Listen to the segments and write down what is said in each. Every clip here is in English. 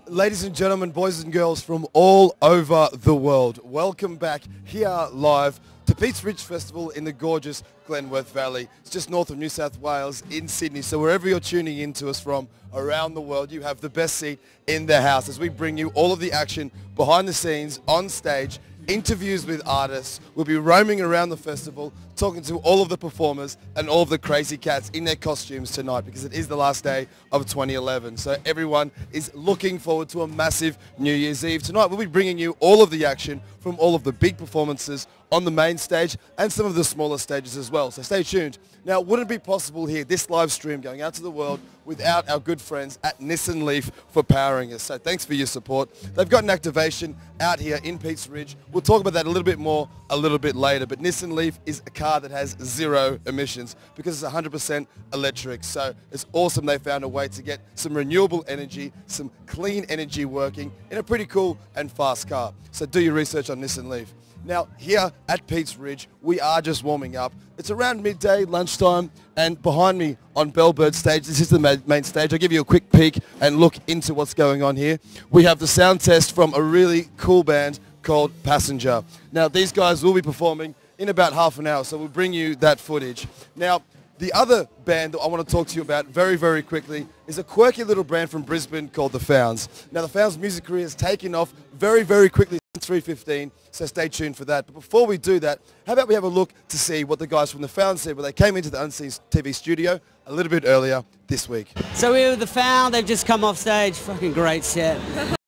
Ladies and gentlemen, boys and girls from all over the world, welcome back here live to Peats Ridge Festival in the gorgeous Glenworth Valley. It's just north of New South Wales in Sydney, so wherever you're tuning in to us from around the world, you have the best seat in the house as we bring you all of the action behind the scenes, on stage, interviews with artists. We'll be roaming around the festival, talking to all of the performers and all of the crazy cats in their costumes tonight because it is the last day of 2011. So everyone is looking forward to a massive New Year's Eve. Tonight we'll be bringing you all of the action from all of the big performances on the main stage and some of the smaller stages as well. So stay tuned. Now, wouldn't it be possible here, this live stream going out to the world, without our good friends at Nissan Leaf for powering us. So thanks for your support. They've got an activation out here in Peats Ridge. We'll talk about that a little bit more a little bit later, but Nissan Leaf is a car that has zero emissions because it's 100% electric. So it's awesome they found a way to get some renewable energy, some clean energy working in a pretty cool and fast car. So do your research on Nissan Leaf. Now, here at Peats Ridge, we are just warming up. It's around midday, lunchtime, and behind me on Bellbird stage, this is the main stage. I'll give you a quick peek and look into what's going on here. We have the sound test from a really cool band called Passenger. Now, these guys will be performing in about half an hour, so we'll bring you that footage. Now, the other band that I want to talk to you about very, very quickly is a quirky little brand from Brisbane called The Founds. Now, The Founds' music career has taken off very, very quickly since 3:15, so stay tuned for that. But before we do that, how about we have a look to see what the guys from The Founds said when they came into the Unseen TV studio a little bit earlier this week. So we're with The Found, they've just come off stage, fucking great set.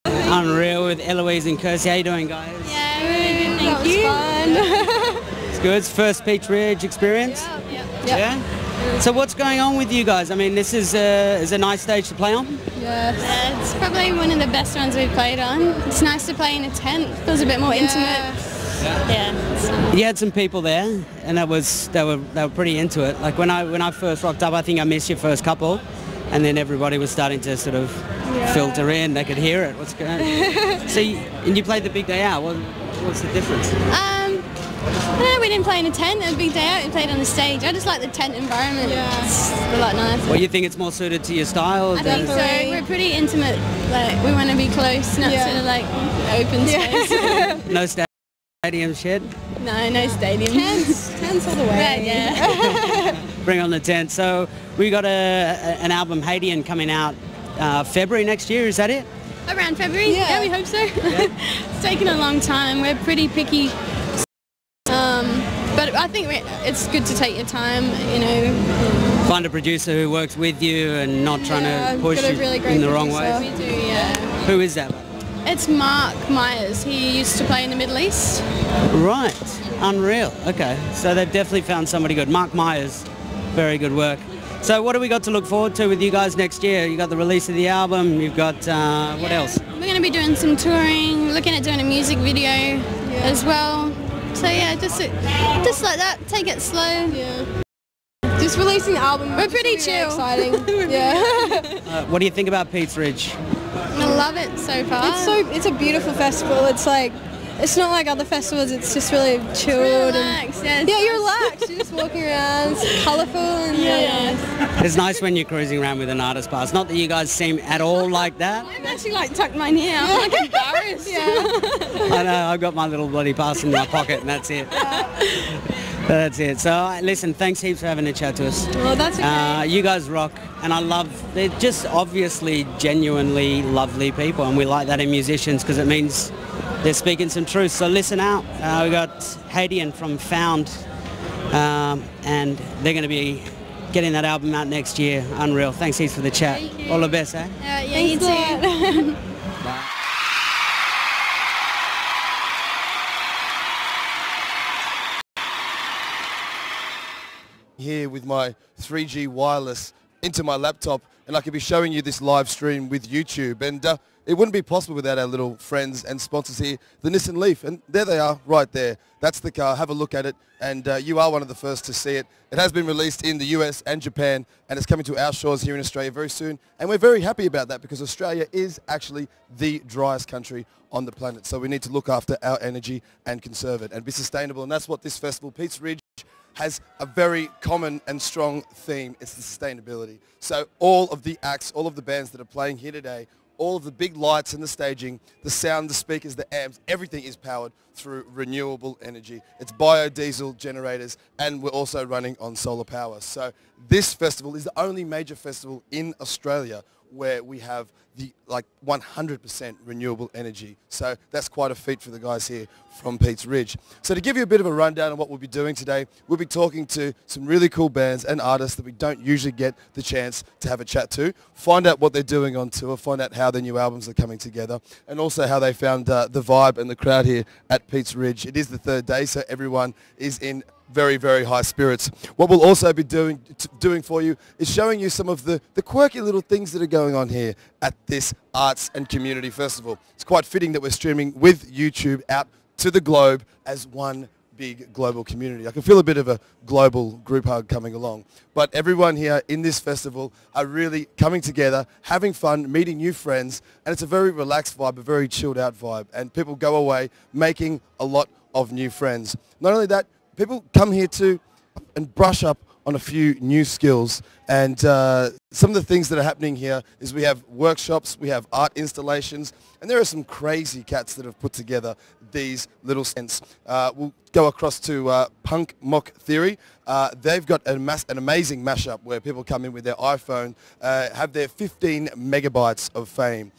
Unreal with Eloise and Kirsty. How you doing, guys? Yeah, really good, thank you. Fun. It's good, it's first Peats Ridge experience? Yeah. So what's going on with you guys? I mean, this is a nice stage to play on? Yes. Yeah, it's probably one of the best ones we've played on. It's nice to play in a tent, feels a bit more intimate. Yeah. You had some people there, and they were pretty into it. Like when I first rocked up, I think I missed your first couple, and then everybody was starting to sort of filter in. They could hear it. What's going on? So, and you played the big day out. What's the difference? I don't know, we didn't play in a tent, a big day out, we played on the stage. I just like the tent environment, it's a lot nicer. Well, you think it's more suited to your style? I think so, we're pretty intimate, like we want to be close, not sort of like open space. No stadium shed? No stadium. Tents all the way. Yeah. Bring on the tent. So we got an album, Haitian, coming out February next year, is that it? Around February? Yeah, we hope so. It's taken a long time, we're pretty picky. But I think it's good to take your time, you know. Find a producer who works with you and not trying to push you really in the wrong way. We do, yeah. Who is that? It's Mark Myers. He used to play in the Middle East. Right. Unreal. Okay. So they've definitely found somebody good. Mark Myers. Very good work. So what do we got to look forward to with you guys next year? You got the release of the album. You've got what else? We're going to be doing some touring, looking at doing a music video as well. So yeah, just like that, take it slow. Yeah. Just releasing the album. We're pretty really chill. Exciting. Yeah. What do you think about Peats Ridge? I love it so far. It's a beautiful festival. It's like, it's not like other festivals. It's just really chilled. Relaxed, and you're relaxed. You're just walking around. It's colourful and It's nice when you're cruising around with an artist pass. Not that you guys seem at all like that. I'm actually like tucked mine here. I'm like embarrassed. I know. I've got my little bloody pass in my pocket, and that's it. That's it. So listen, thanks heaps for having a chat to us. Well, that's okay. You guys rock, and they're just obviously genuinely lovely people, and we like that in musicians because it means they're speaking some truth. So listen out. We got Haitian from Found, and they're going to be getting that album out next year. Unreal. Thanks heaps for the chat. All the best, eh? Yeah, you too. Bye. Here with my 3G wireless into my laptop, and I could be showing you this live stream with YouTube, and it wouldn't be possible without our little friends and sponsors here, the Nissan Leaf, and there they are right there. That's the car. Have a look at it, and you are one of the first to see it. It has been released in the US and Japan, and it's coming to our shores here in Australia very soon, and we're very happy about that because Australia is actually the driest country on the planet, so we need to look after our energy and conserve it and be sustainable, and that's what this festival, Peats Ridge, has a very common and strong theme. It's the sustainability. So all of the acts, all of the bands that are playing here today all of the big lights and the staging, the sound, the speakers, the amps, everything is powered through renewable energy. It's biodiesel generators, and we're also running on solar power. So this festival is the only major festival in Australia where we have the 100% renewable energy. So that's quite a feat for the guys here from Peats Ridge. So to give you a bit of a rundown on what we'll be doing today, we'll be talking to some really cool bands and artists that we don't usually get the chance to have a chat to, find out what they're doing on tour, find out how their new albums are coming together, and also how they found the vibe and the crowd here at Peats Ridge. It is the third day, so everyone is in very, very high spirits. What we'll also be doing for you is showing you some of the quirky little things that are going on here at this Arts and Community Festival. It's quite fitting that we're streaming with YouTube out to the globe as one big global community. I can feel a bit of a global group hug coming along. But everyone here in this festival are really coming together, having fun, meeting new friends, and it's a very relaxed vibe, a very chilled out vibe, and people go away making a lot of new friends. Not only that, people come here too and brush up on a few new skills, and some of the things that are happening here is we have workshops, we have art installations, and there are some crazy cats that have put together these little scents. We'll go across to Punk Mock Theory. They've got an amazing mashup where people come in with their iPhone, have their 15 megabytes of fame.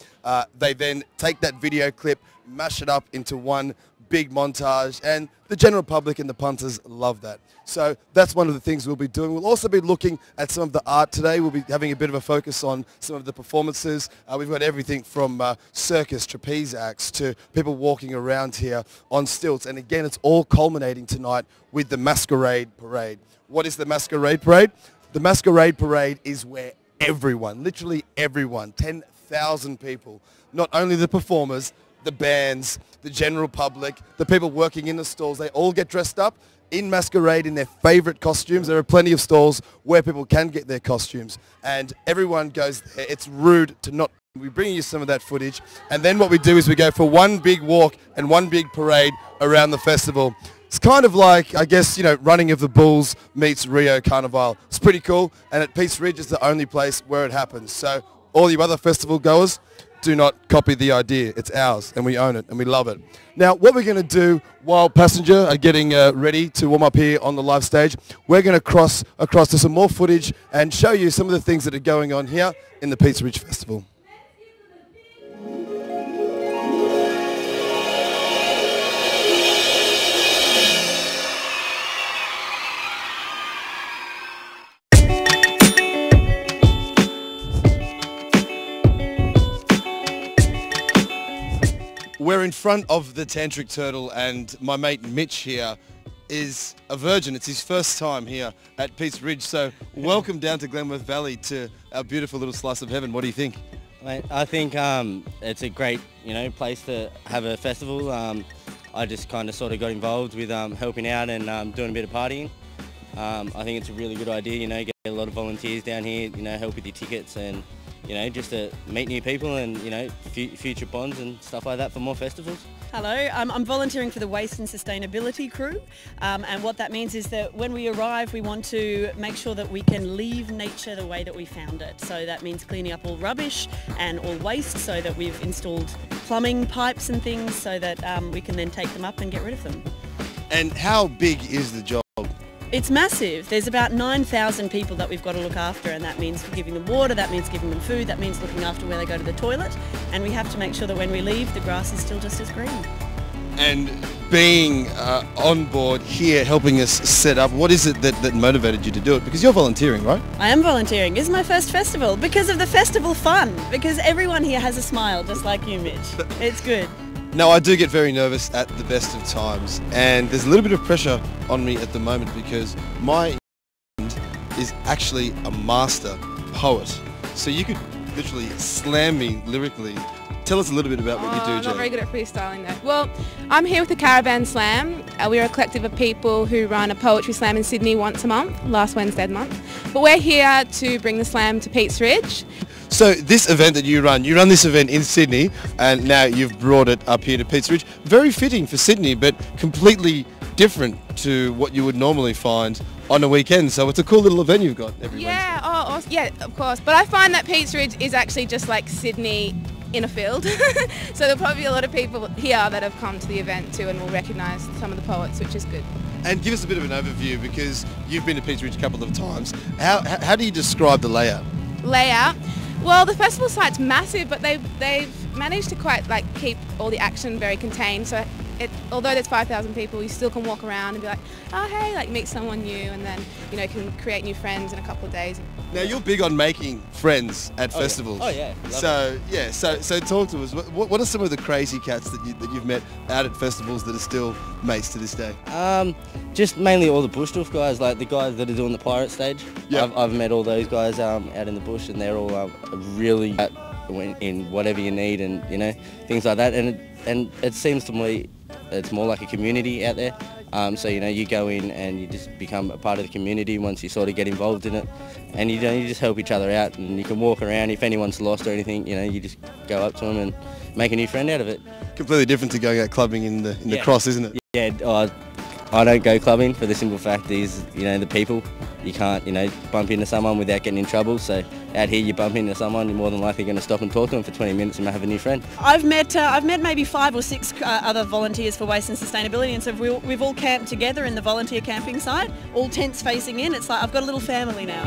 They then take that video clip, mash it up into one big montage, and the general public and the punters love that. So that's one of the things we'll be doing. We'll also be looking at some of the art today. We'll be having a bit of a focus on some of the performances. We've got everything from circus, trapeze acts, to people walking around here on stilts. And again, it's all culminating tonight with the Masquerade Parade. What is the Masquerade Parade? The Masquerade Parade is where everyone, literally everyone, 10,000 people, not only the performers, the bands, the general public, the people working in the stalls, they all get dressed up in masquerade in their favourite costumes. There are plenty of stalls where people can get their costumes, and everyone goes there. It's rude to not. We bring you some of that footage, and then what we do is we go for one big walk and one big parade around the festival. It's kind of like, I guess, Running of the Bulls meets Rio Carnival. It's pretty cool, and at Peats Ridge is the only place where it happens. So all you other festival goers, do not copy the idea. It's ours, and we own it, and we love it. Now, what we're going to do while Passenger are getting ready to warm up here on the live stage, we're going to cross across to some more footage and show you some of the things that are going on here in the Peats Ridge Festival. We're in front of the Tantric Turtle, and my mate Mitch here is a virgin. It's his first time here at Peats Ridge, so welcome down to Glenworth Valley to our beautiful little slice of heaven. What do you think? Mate, I think it's a great place to have a festival. I just kind of sort of got involved with helping out and doing a bit of partying. I think it's a really good idea, get a lot of volunteers down here, help with your tickets and just to meet new people and, future bonds and stuff like that for more festivals. Hello, I'm volunteering for the Waste and Sustainability crew, and what that means is that when we arrive we want to make sure that we can leave nature the way that we found it. So that means cleaning up all rubbish and all waste, so that we've installed plumbing pipes and things so that we can then take them up and get rid of them. And how big is the job? It's massive. There's about 9,000 people that we've got to look after, and that means giving them water, that means giving them food, that means looking after where they go to the toilet, and we have to make sure that when we leave the grass is still just as green. And being on board here helping us set up, what is it that motivated you to do it? Because you're volunteering, right? I am volunteering. It's my first festival because of the festival fun, because everyone here has a smile just like you, Mitch. It's good. Now, I do get very nervous at the best of times, and there's a little bit of pressure on me at the moment because my friend is actually a master poet. So you could literally slam me lyrically. Tell us a little bit about what you do, I'm Jane. not very good at freestyling though. Well, I'm here with the Caravan Slam. We're a collective of people who run a poetry slam in Sydney once a month, last Wednesday of the month. But we're here to bring the slam to Peats Ridge. So this event that you run this event in Sydney, and now you've brought it up here to Peats Ridge. Very fitting for Sydney, but completely different to what you would normally find on a weekend. So it's a cool little event you've got every Wednesday. Yeah, yeah, of course. But I find that Peats Ridge is actually just like Sydney in a field. So there'll probably be a lot of people here that have come to the event too and will recognise some of the poets, which is good. And give us a bit of an overview, because you've been to Peats Ridge a couple of times. How do you describe the layout? Layout? Well, the festival site's massive, but they've managed to quite keep all the action very contained. So although there's 5,000 people, you still can walk around and be like, oh hey, meet someone new, and then can create new friends in a couple of days. Now you're big on making friends at festivals. Yeah. So talk to us. What are some of the crazy cats that you've met out at festivals that are still mates to this day? Just mainly all the bush dwarf guys, like the guys that are doing the pirate stage. Yep. I've met all those guys out in the bush, and they're all really in whatever you need, and things like that. And it seems to me it's more like a community out there. So you go in and you just become a part of the community once you sort of get involved in it, and you just help each other out, and you can walk around. If anyone's lost or anything, you just go up to them and make a new friend out of it. Completely different to going out clubbing in the cross, isn't it? Yeah, I don't go clubbing for the simple fact is, the people. You can't, bump into someone without getting in trouble. So out here, you bump into someone, you're more than likely going to stop and talk to them for 20 minutes and have a new friend. I've met maybe 5 or 6 other volunteers for waste and sustainability, and so we've all camped together in the volunteer camping site, all tents facing in. It's like I've got a little family now.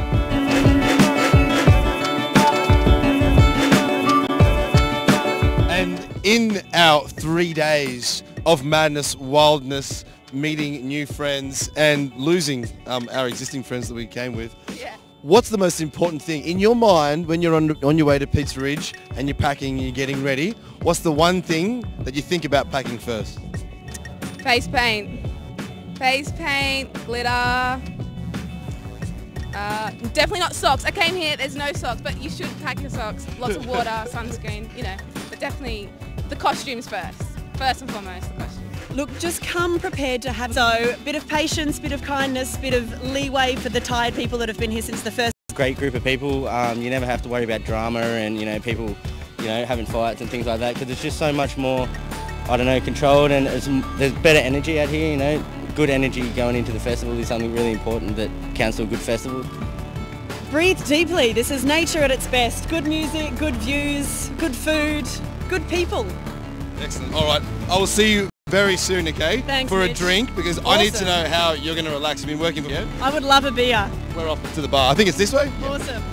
And in our 3 days of madness, wildness, meeting new friends and losing our existing friends that we came with, what's the most important thing in your mind when you're on your way to Peats Ridge and you're packing and you're getting ready? What's the one thing that you think about packing first? Face paint, glitter. Definitely not socks. I came here, there's no socks, but you should pack your socks. Lots of water, sunscreen, but definitely the costumes first. First and foremost, the costumes. Look, just come prepared to have a bit of patience, bit of kindness, bit of leeway for the tired people that have been here since the first. Great group of people. You never have to worry about drama and people, having fights and things like that, because it's just so much more, controlled, and there's better energy out here. Good energy going into the festival is something really important that counts to a good festival. Breathe deeply. This is nature at its best. Good music, good views, good food, good people. Excellent. All right, I will see you very soon, okay? Thanks, for Mitch. a drink, because Awesome. I need to know how you're going to relax. You've been working for you. I would love a beer. We're off to the bar. I think it's this way. Awesome.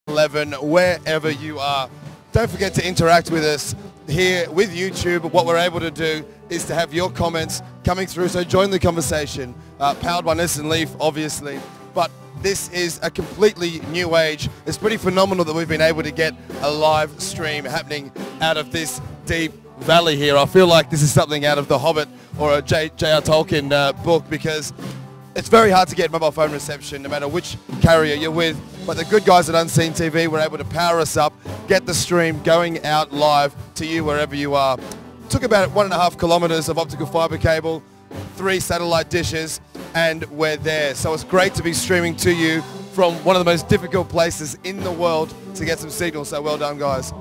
11, wherever you are. Don't forget to interact with us here with YouTube. What we're able to do is to have your comments coming through, so join the conversation. Powered by Nissan Leaf, obviously, but this is a completely new age. It's pretty phenomenal that we've been able to get a live stream happening out of this deep valley here. I feel like this is something out of The Hobbit or a J.R. Tolkien book, because it's very hard to get mobile phone reception no matter which carrier you're with. But the good guys at Unseen TV were able to power us up, get the stream going out live to you wherever you are. Took about 1.5 kilometers of optical fiber cable, 3 satellite dishes, and we're there. So it's great to be streaming to you from one of the most difficult places in the world to get some signal. So well done, guys.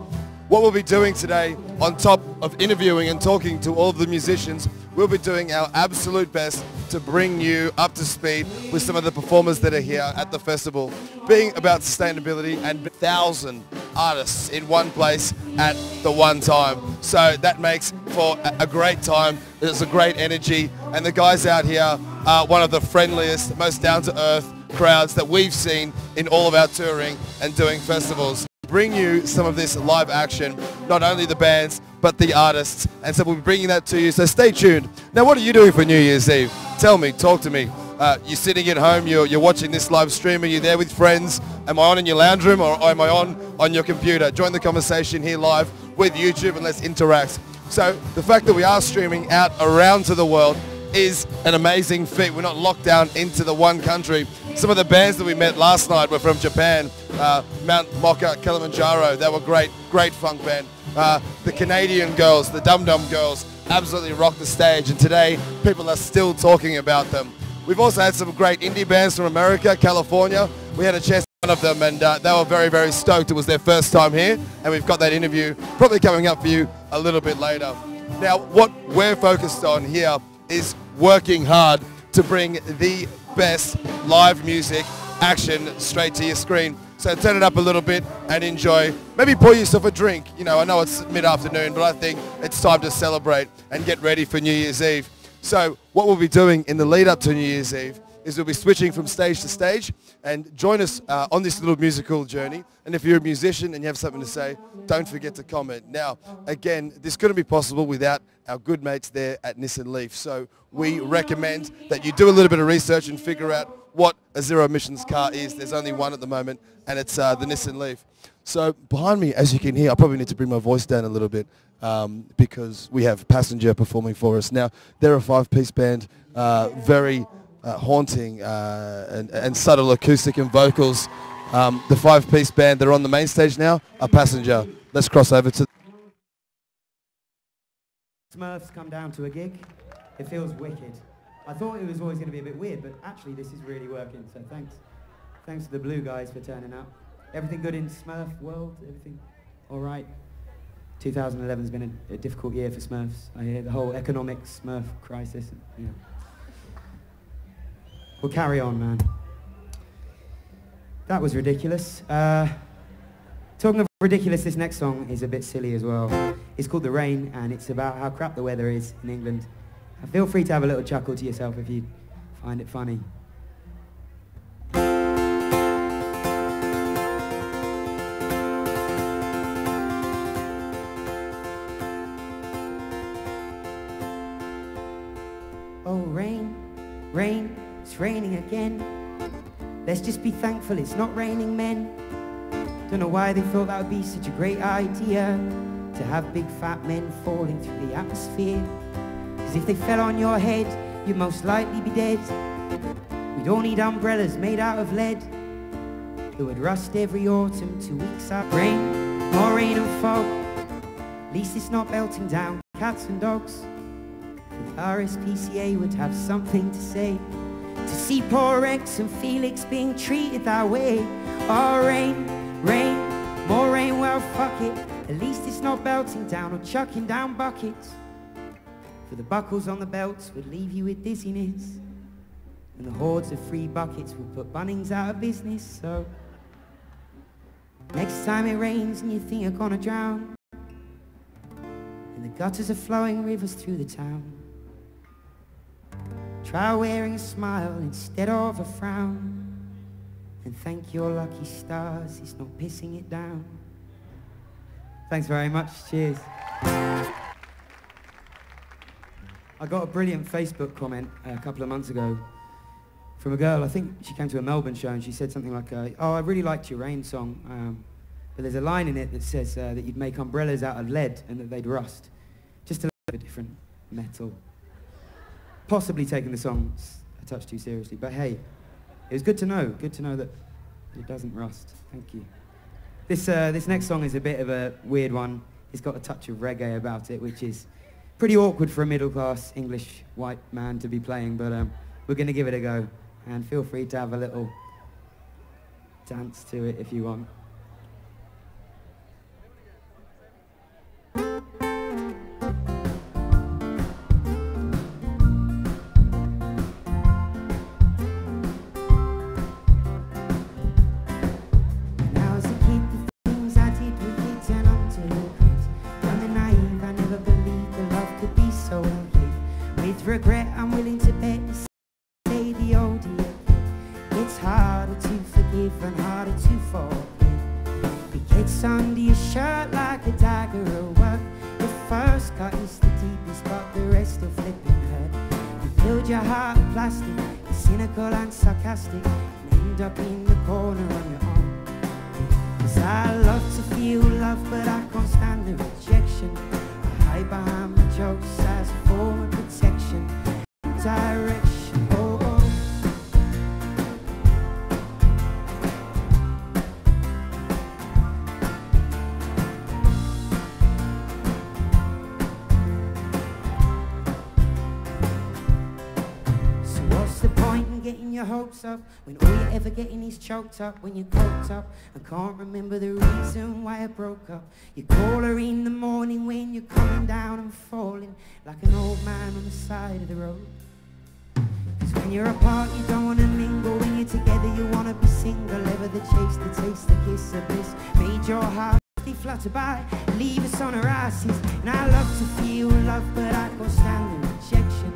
What we'll be doing today, on top of interviewing and talking to all of the musicians, we'll be doing our absolute best to bring you up to speed with some of the performers that are here at the festival, being about sustainability and 1,000 artists in one place at the one time. So that makes for a great time. There's a great energy, and the guys out here are one of the friendliest, most down-to-earth crowds that we've seen in all of our touring and doing festivals. Bring you some of this live action, not only the bands, but the artists, and so we'll be bringing that to you, so stay tuned. Now, what are you doing for New Year's Eve? Tell me, talk to me. You're sitting at home, you're watching this live stream, are you there with friends? Am I on in your lounge room, or am I on your computer? Join the conversation here live with YouTube, and let's interact. So the fact that we are streaming out around to the world is an amazing feat. We're not locked down into the one country. Some of the bands that we met last night were from Japan, Mount Mocha, Kilimanjaro. They were great funk band. The Canadian girls, the Dum Dum Girls, absolutely rocked the stage, and today people are still talking about them. We've also had some great indie bands from America, California. We had a chance to one of them, and they were very stoked. It was their first time here, and we've got that interview probably coming up for you a little bit later. Now, what we're focused on here is working hard to bring the best live music action straight to your screen. So turn it up a little bit and enjoy. Maybe pour yourself a drink. You know, I know it's mid-afternoon, but I think it's time to celebrate and get ready for New Year's Eve. So what we'll be doing in the lead up to New Year's Eve is we'll be switching from stage to stage, and join us on this little musical journey. And if you're a musician and you have something to say, don't forget to comment. Now, again, this couldn't be possible without our good mates there at Nissan Leaf. So we recommend that you do a little bit of research and figure out what a zero emissions car is. There's only one at the moment, and it's the Nissan Leaf. So behind me, as you can hear, I probably need to bring my voice down a little bit because we have Passenger performing for us. Now, they're a 5-piece band, very haunting and subtle acoustic and vocals. The 5-piece band that are on the main stage now are Passenger. Let's cross over to... Smurfs come down to a gig. It feels wicked. I thought it was always going to be a bit weird, but actually this is really working, so thanks. Thanks to the Blue guys for turning up. Everything good in Smurf world? Everything all right? 2011's been a difficult year for Smurfs. I hear the whole economic Smurf crisis. Yeah. We'll carry on, man. That was ridiculous. Talking of ridiculous, this next song is a bit silly as well. It's called The Rain, and it's about how crap the weather is in England. Feel free to have a little chuckle to yourself if you find it funny. Oh, rain, rain, it's raining again. Let's just be thankful it's not raining men. Don't know why they thought that would be such a great idea, to have big fat men falling through the atmosphere. Cause if they fell on your head, you'd most likely be dead. We don't need umbrellas made out of lead that would rust every autumn 2 weeks out. Rain, more rain and fog. At least it's not belting down cats and dogs. The RSPCA would have something to say to see poor Rex and Felix being treated that way. Oh, rain, rain, more rain, well, fuck it. At least it's not belting down or chucking down buckets. For the buckles on the belts would leave you with dizziness, and the hordes of free buckets would put Bunnings out of business. So next time it rains and you think you're gonna drown, and the gutters are flowing rivers through the town, try wearing a smile instead of a frown, and thank your lucky stars it's not pissing it down. Thanks very much. Cheers. I got a brilliant Facebook comment a couple of months ago from a girl. I think she came to a Melbourne show and she said something like, oh, I really liked your Rain song, but there's a line in it that says that you'd make umbrellas out of lead and that they'd rust. Just a little bit different metal. Possibly taking the song a touch too seriously, but hey, it was good to know that it doesn't rust. Thank you. This next song is a bit of a weird one. It's got a touch of reggae about it, which is pretty awkward for a middle-class English white man to be playing, but we're going to give it a go, and feel free to have a little dance to it if you want. Regret, I'm willing to bet you say the old year. It's harder to forgive and harder to forgive. It gets under your shirt like a dagger at work. The first cut is the deepest, but the rest are flipping hurt. You build your heart of plastic, you're cynical and sarcastic, and end up in the corner on your own. Cause I love to feel love, but I can't stand the rejection. I hide behind my jokes as a form of protection. Direction, oh, oh. So what's the point in getting your hopes up when all you're ever getting is choked up? When you're coked up and can't remember the reason why I broke up. You call her in the morning when you're coming down and falling like an old man on the side of the road. When you're apart, you don't want to mingle. When you're together, you want to be single. Ever the chase, the taste, the kiss of bliss made your heart flutter by, leave us on our asses. And I love to feel love, but I can't stand the rejection.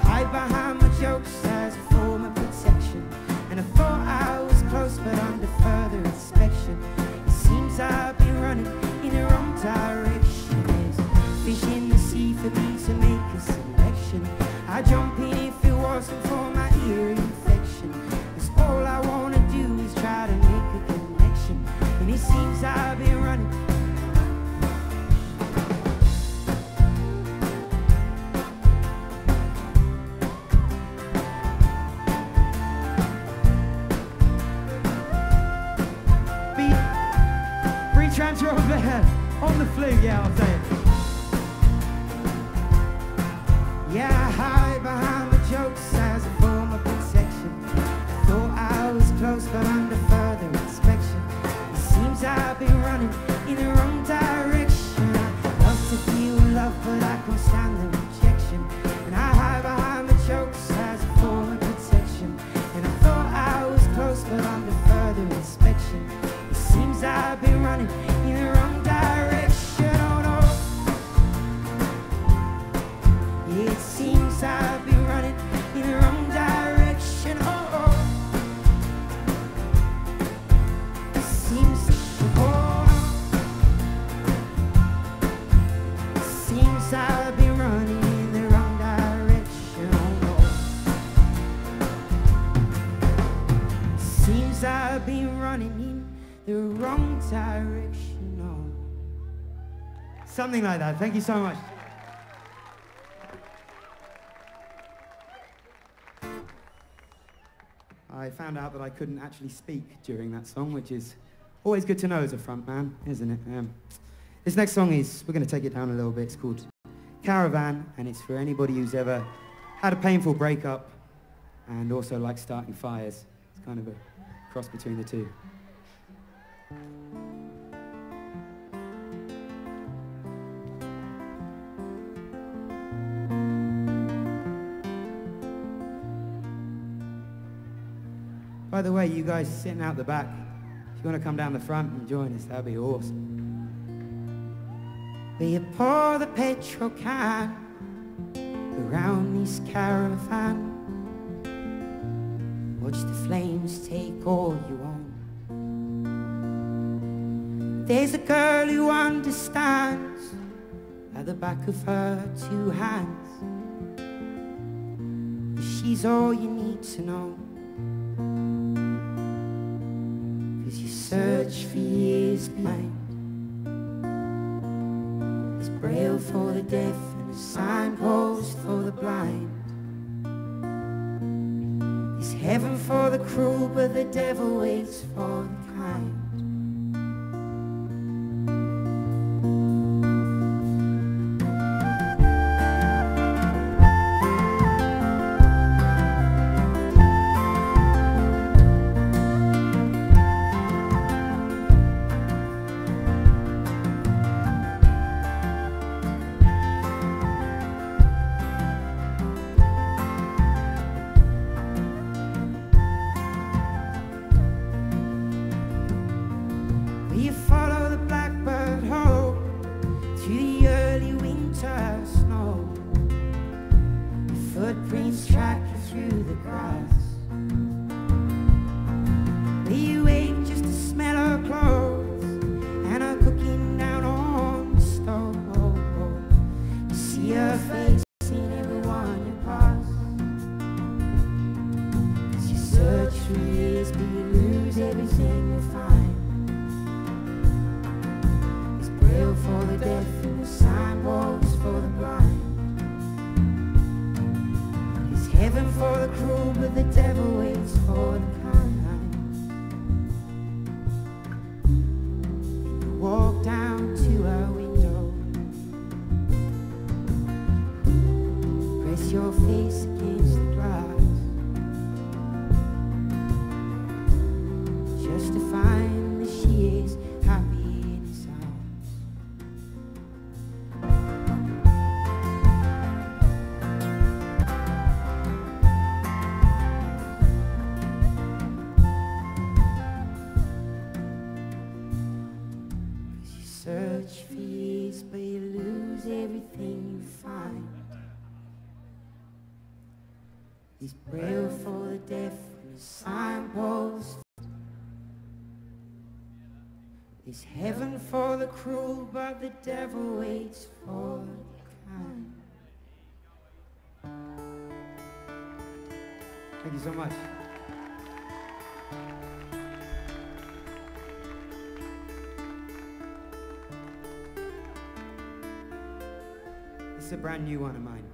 I hide behind my jokes as a form of protection. And I thought I was close, but under further inspection, it seems I've been running in the wrong direction. There's fish in the sea for me to make a selection. I'd jump in if it wasn't for my ear infection. Cause all I wanna do is try to make a connection. And it seems I've been running. Bring Trans, you're over there on the flute, yeah, I'll say it. Yeah, I hide behind the jokes as a form of protection. Thought I was close, but under further inspection, it seems I've been running in the wrong direction. I love to feel love, but I can't stand the rejection. And I hide behind the jokes as a form of protection. And I thought I was close, but under further inspection, it seems I've been running in the wrong direction. Oh no. It seems I've been running in the wrong direction. Oh, oh. It seems, oh, it seems I've been running in the wrong direction. Oh, no. It seems I've been running in the wrong direction. Oh. Something like that. Thank you so much. I found out that I couldn't actually speak during that song, which is always good to know as a front man, isn't it? This next song is, we're going to take it down a little bit. It's called Caravan, and it's for anybody who's ever had a painful breakup and also likes starting fires. It's kind of a cross between the two. By the way, you guys sitting out the back, if you want to come down the front and join us, that'd be awesome. Will you pour the petrol can around this caravan? Watch the flames take all you own. There's a girl who understands at the back of her two hands. She's all you need to know. Search for years behind. There's braille for the deaf and a signpost for the blind. There's heaven for the cruel, but the devil waits for the kind. There's braille for the deaf and a signpost. There's heaven for the cruel, but the devil waits for the kind. Thank you so much. This is a brand new one of mine.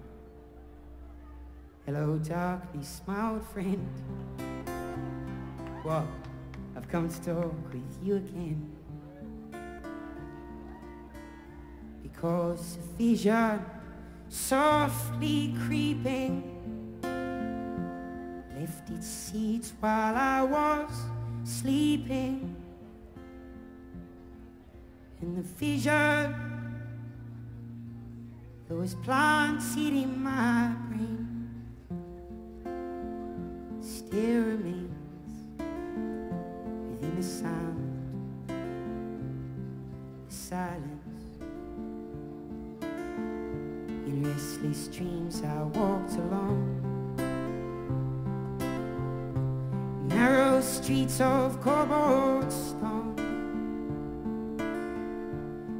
Hello, darkly smiled friend. What? I've come to talk with you again. Because a vision softly creeping left its seeds while I was sleeping. And the vision that was planted in my brain still remains within the sound, the silence. In restless dreams I walked along narrow streets of cobblestone,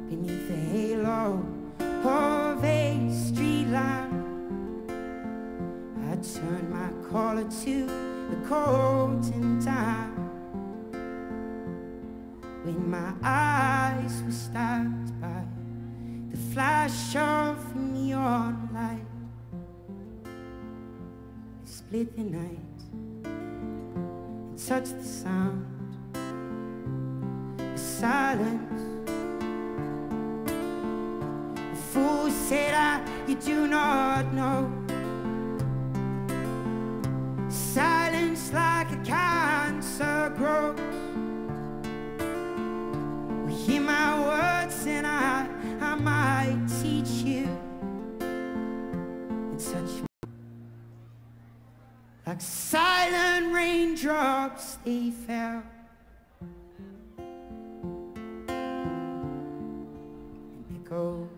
beneath the halo of a street lamp. I turned my collar to the cold and down when my eyes were stabbed by the flash of neon light. It split the night and touched the sound, the silence. The fool said, you do not know. Silence like a cancer grows. Well, hear my words and I might teach you and touch me. Like silent raindrops they fell and echoed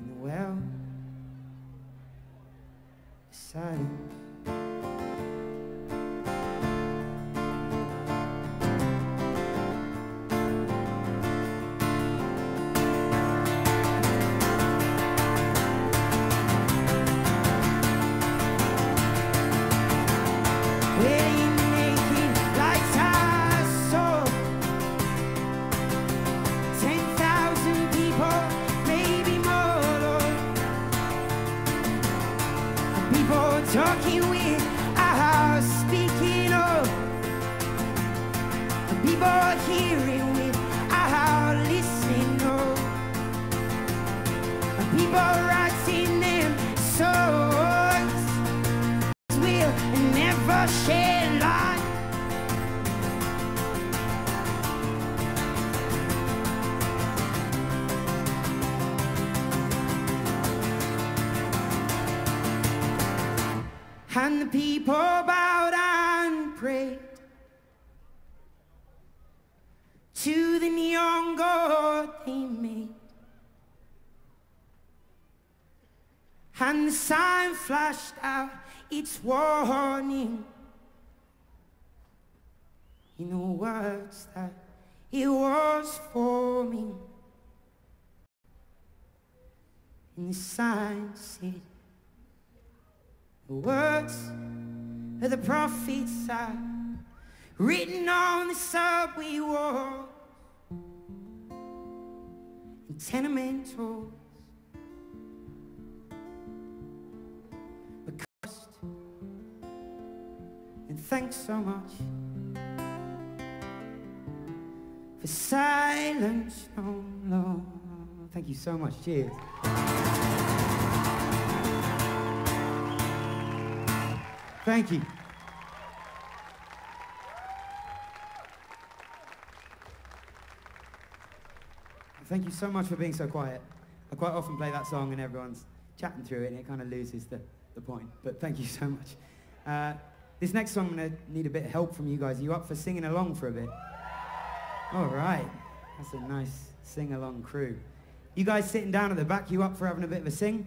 in the well. Silence. Talking with our speaking of, people hearing with our listening of, people writing them songs will never shed light. And the people bowed and prayed to the neon god they made. And the sign flashed out its warning in the words that it was forming. And the sign said, the words of the prophets are written on the subway walls and tenement halls. But Christ, and thanks so much for silence no long. Thank you so much. Cheers. Thank you. Thank you so much for being so quiet. I quite often play that song and everyone's chatting through it and it kind of loses the point. But thank you so much. This next song I'm going to need a bit of help from you guys. Are you up for singing along for a bit? All right. That's a nice sing-along crew. You guys sitting down at the back, you up for having a bit of a sing?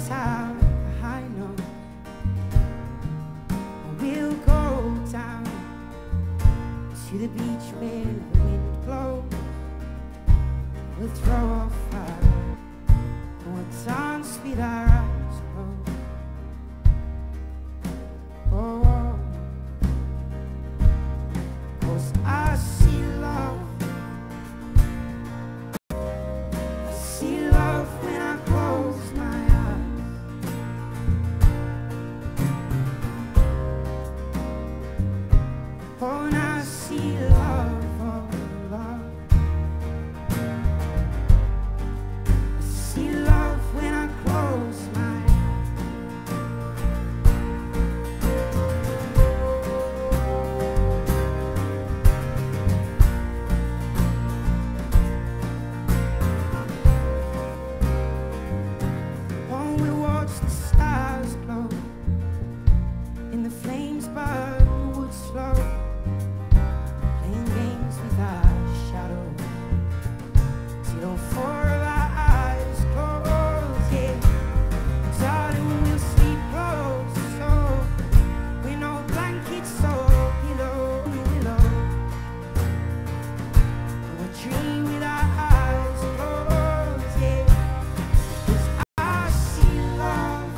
blacks out the high note. We'll go down to the beach where the wind blows. We'll throw off fire and we'll dance with our eyes closed. Oh, 'cause I see love. I see love when I close my eyes. Oh, and I see love, oh, love. I see love when I close my eyes. Oh, we watch the stars glow in the flames burn, the wood slow, playing games with our shadow till all four of our eyes close. Yeah, darling, we'll sleep close, so with no blankets or pillow, willow. We'll dream with our eyes closed. Yeah, 'cause I see love.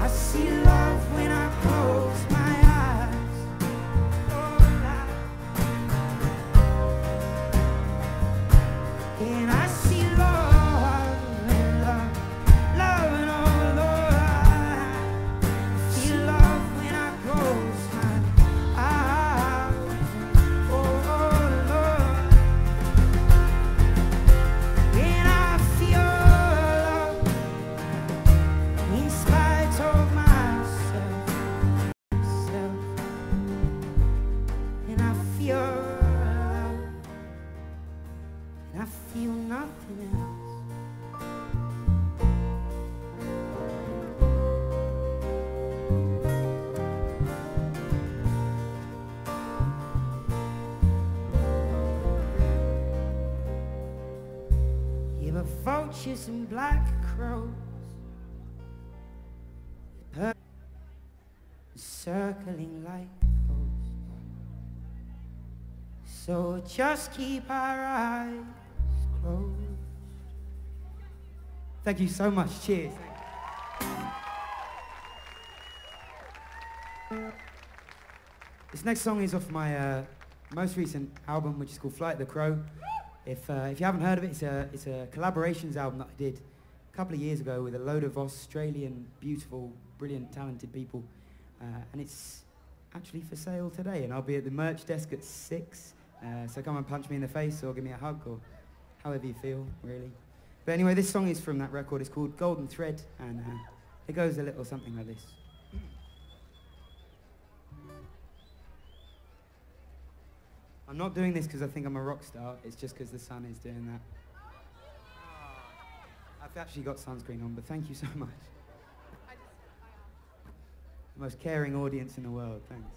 I see love when I close my eyes. Oh, and I see love and love, love and oh Lord. I feel love when I close my eyes. Oh Lord, and I feel love in spite of myself, and I feel love, and I feel nothing else. Yeah, but vultures and black crows circling like ghosts. So just keep our eyes closed. Thank you so much. Cheers. This next song is off my most recent album, which is called Flight of the Crow. If you haven't heard of it, it's a collaborations album that I did a couple of years ago with a load of Australian, beautiful, brilliant, talented people. And it's actually for sale today, and I'll be at the merch desk at 6. So come and punch me in the face or give me a hug or however you feel, really. But anyway, this song is from that record. It's called Golden Thread, and it goes a little something like this. I'm not doing this because I think I'm a rock star. It's just because the sun is doing that. I've actually got sunscreen on, but thank you so much. The most caring audience in the world, thanks.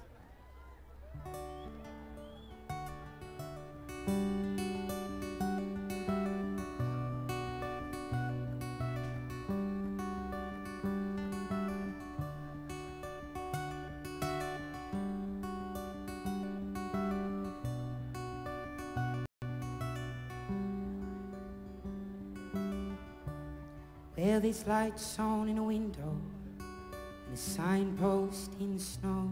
Well, there's lights on in a window and a signpost in the snow.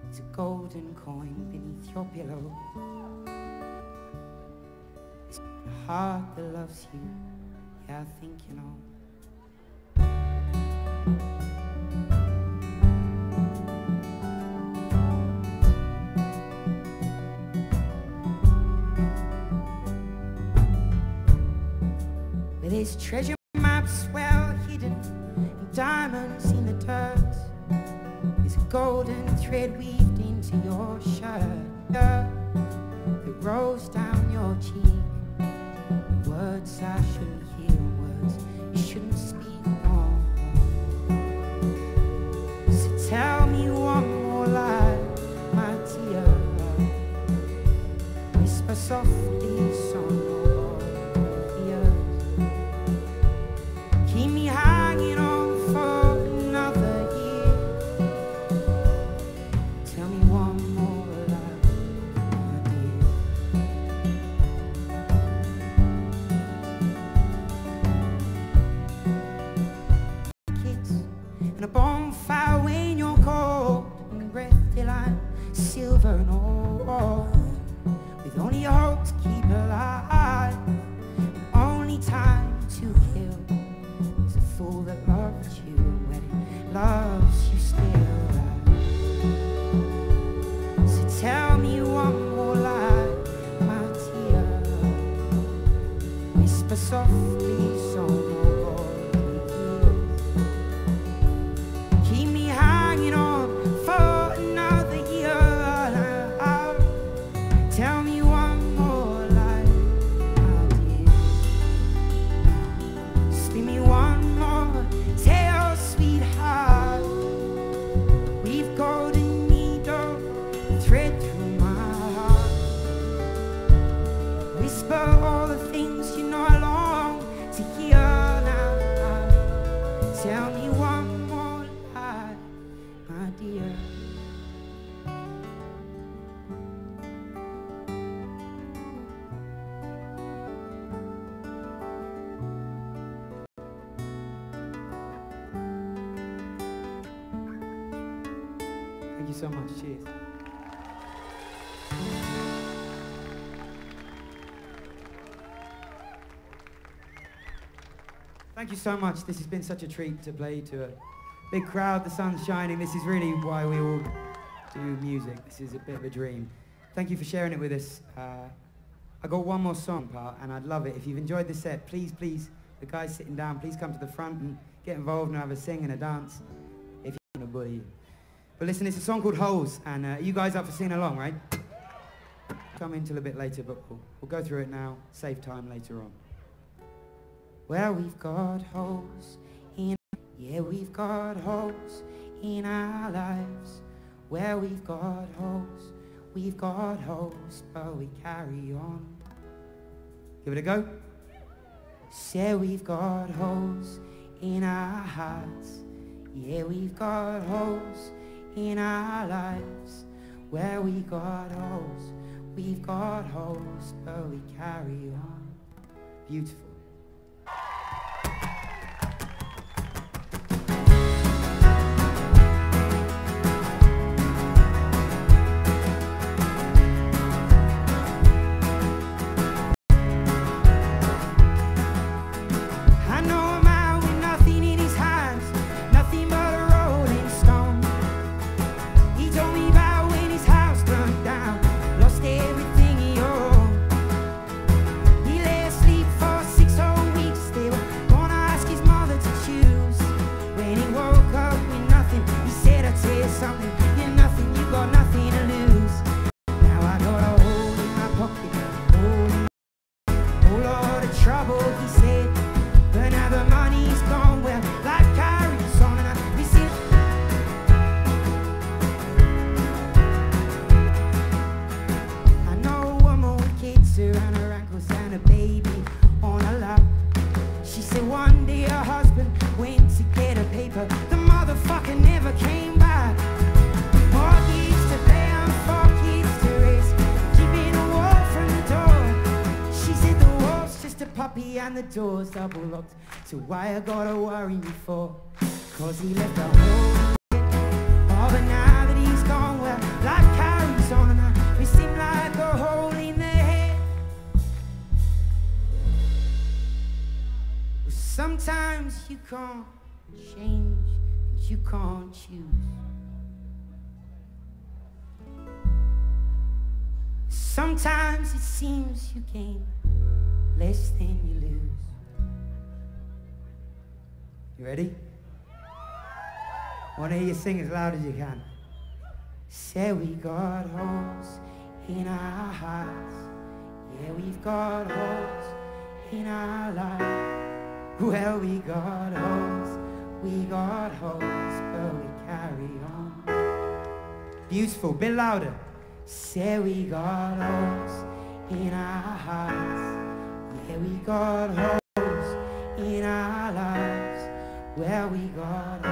There's a golden coin beneath your pillow. It's a heart that loves you, yeah, I think you know. Well, there's treasure maps well hidden and diamonds in the dirt. There's a golden thread weaved into your shirt that rolls down your cheek. Words I shouldn't hear, words you shouldn't speak, no. So tell me one more lie, my dear. Whisper softly so no one will hear. softly so keep me hanging on for another year. Tell me one more lie, my dear. Spin me one more tale, sweetheart. We've golden needle thread through my heart. Whisper all the things you know I long to hear now. Tell me one more lie, my dear. Thank you so much. Cheers. Thank you so much. This has been such a treat to play to a big crowd. The sun's shining. This is really why we all do music. This is a bit of a dream. Thank you for sharing it with us. I got one more song part, and I'd love it. If you've enjoyed this set, please, the guys sitting down, please come to the front and get involved and have a sing and a dance if you want to bully. But listen, it's a song called Holes, and you guys up for singing along, right? Come in till a bit later, but we'll go through it now. Save time later on. Well, we've got holes in, yeah, we've got holes in our lives. Well, we've got holes, but we carry on. Give it a go. Say we've got holes in our hearts. Yeah, we've got holes in our lives. Well, we got holes, but we carry on. Beautiful. And the door's double locked, so why I gotta worry me for? Cause he left a hole in it. Oh, but now that he's gone, well, life carries on, and we seem like a hole in the head. Well, sometimes you can't change, and you can't choose. Sometimes it seems you gain less than you lose. You ready? I want to hear you sing as loud as you can. Say we got holes in our hearts. Yeah, we've got holes in our lives. Well, we got holes, but we carry on. Beautiful, bit louder. Say we got holes in our hearts. Yeah, we got holes in our lives. Well, we got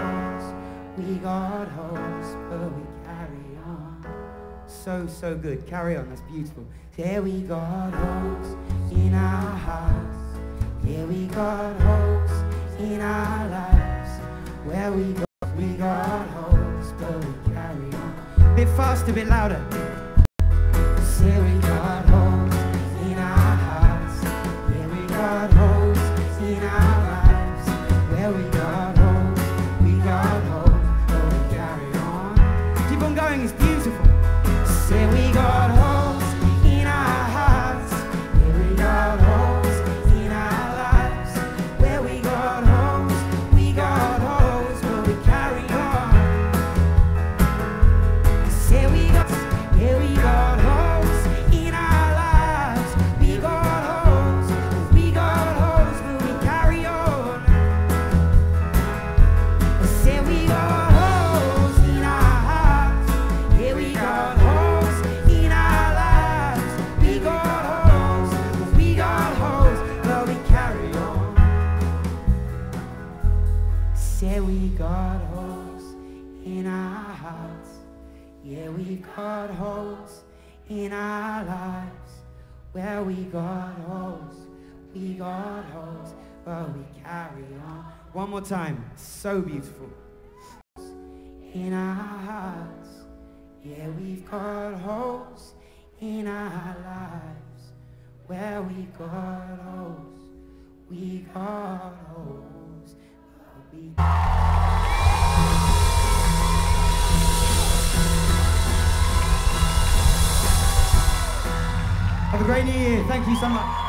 holes, but we carry on. So good. Carry on, that's beautiful. Yeah, we got holes in our hearts. Yeah, we got holes in our lives. Well, we got holes, but we carry on. Bit faster, bit louder. Say we got holes in our hearts. Yeah, we got holes in our lives. Well, we got holes, but we carry on. Keep on going, it's beautiful. Say we got holes in our hearts. Yeah, we got holes in our lives. got holes in our hearts. Yeah, we've got holes in our lives. Well, we got holes, but we carry on. One more time, so beautiful. In our hearts, yeah, we've got holes in our lives. Well, we got holes, but we... Have a great New Year. Thank you so much.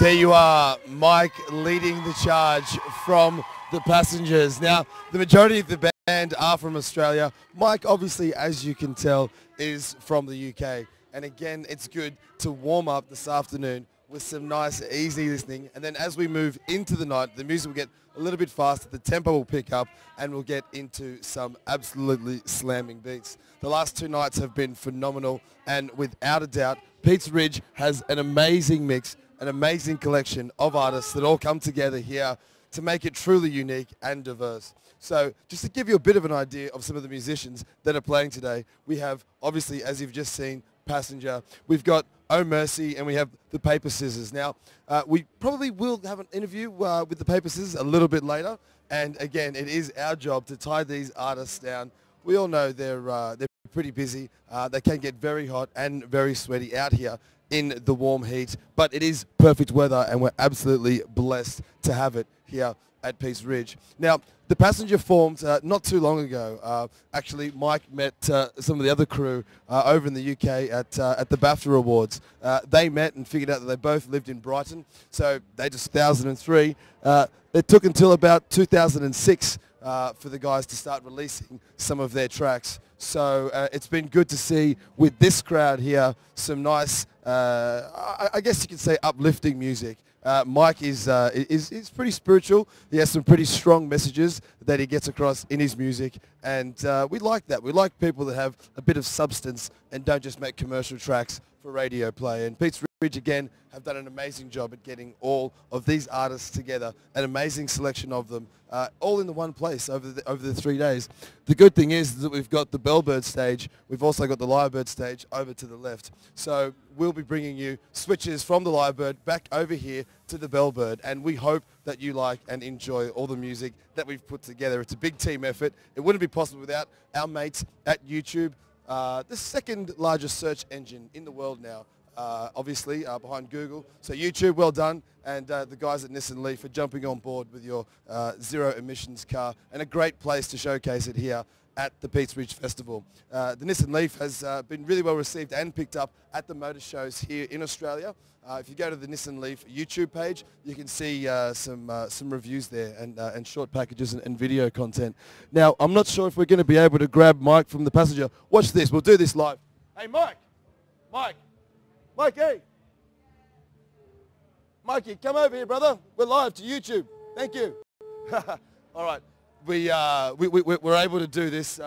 There you are, Mike leading the charge from the Passengers. Now, the majority of the band are from Australia. Mike, obviously, as you can tell, is from the UK. And again, it's good to warm up this afternoon with some nice, easy listening. And then as we move into the night, the music will get a little bit faster, the tempo will pick up, and we'll get into some absolutely slamming beats. The last two nights have been phenomenal, and without a doubt, Peats Ridge has an amazing mix, an amazing collection of artists that all come together here to make it truly unique and diverse. So just to give you a bit of an idea of some of the musicians that are playing today, we have, obviously, as you've just seen, Passenger. We've got Oh Mercy, and we have the Paper Scissors. Now, we probably will have an interview with the Paper Scissors a little bit later, and again, it is our job to tie these artists down. We all know they're pretty busy. They can get very hot and very sweaty out here in the warm heat, but it is perfect weather, and we're absolutely blessed to have it here at Peats Ridge. Now, the Passenger formed not too long ago. Actually, Mike met some of the other crew over in the UK at the BAFTA Awards. They met and figured out that they both lived in Brighton, so they just 2003. It took until about 2006 for the guys to start releasing some of their tracks. So it's been good to see with this crowd here some nice, I guess you could say, uplifting music. Mike is pretty spiritual. He has some pretty strong messages that he gets across in his music, and we like that. We like people that have a bit of substance and don't just make commercial tracks for radio play. And Peats Ridge, again, have done an amazing job at getting all of these artists together, an amazing selection of them, all in the one place over the 3 days. The good thing is that we've got the Bellbird stage. We've also got the Lyrebird stage over to the left. So we'll be bringing you switches from the Lyrebird back over here to the Bellbird, and we hope that you like and enjoy all the music that we've put together. It's a big team effort. It wouldn't be possible without our mates at YouTube, the second largest search engine in the world now. Obviously behind Google. So YouTube, well done, and the guys at Nissan Leaf for jumping on board with your zero emissions car, and a great place to showcase it here at the Peats Ridge Festival. The Nissan Leaf has been really well received and picked up at the motor shows here in Australia. If you go to the Nissan Leaf YouTube page, you can see some reviews there and short packages and video content. Now, I'm not sure if we're going to be able to grab Mike from the Passenger. Watch this. We'll do this live. Hey, Mike. Mikey! Mikey, come over here, brother. We're live to YouTube. Thank you. All right. We're able to do this.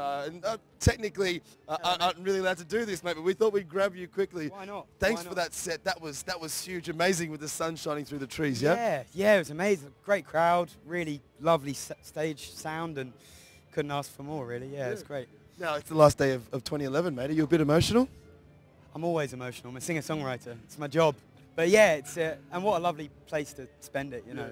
Technically, aren't really allowed to do this, mate, but we thought we'd grab you quickly. Why not? Thanks for that set. That was huge. Amazing with the sun shining through the trees, yeah? Yeah, it was amazing. Great crowd. Really lovely stage sound, and couldn't ask for more, really. Yeah, it's great. Now, it's the last day of 2011, mate. Are you a bit emotional? I'm always emotional. I'm a singer-songwriter. It's my job. But yeah, it's and what a lovely place to spend it, you know.